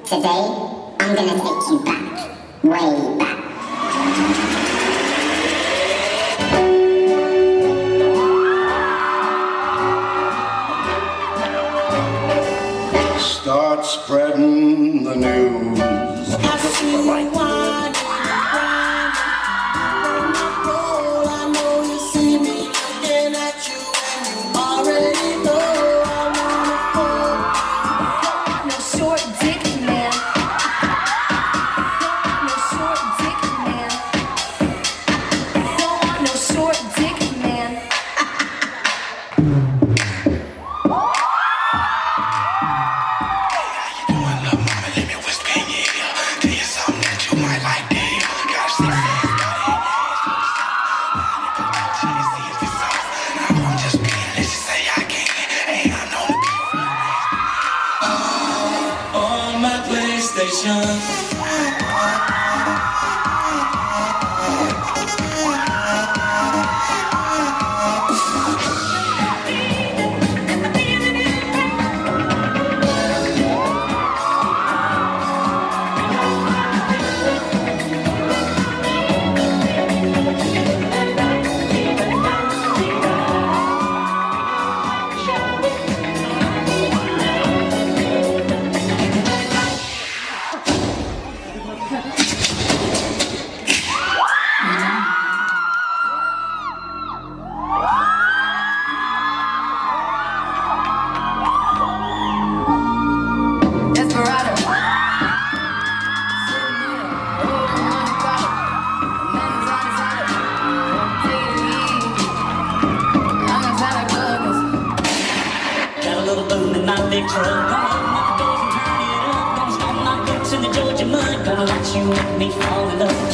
Today, I'm gonna take you back, way back. Start spreading the news. I see you whining and crying. On my roll, I know you see me looking at you, and you already know I wanna fuck. No short dick man. No short dick man. Don't want no short dick man. On my PlayStation. Desperado. Sitting in a room on the bottom. The man is on his own. Take it easy. I'm gonna try to cook us. Got a little boom in my big truck. Gonna open up the doors and turn it up. Gonna stomp my boots in the Georgia mud. Gonna let you make me fall in love.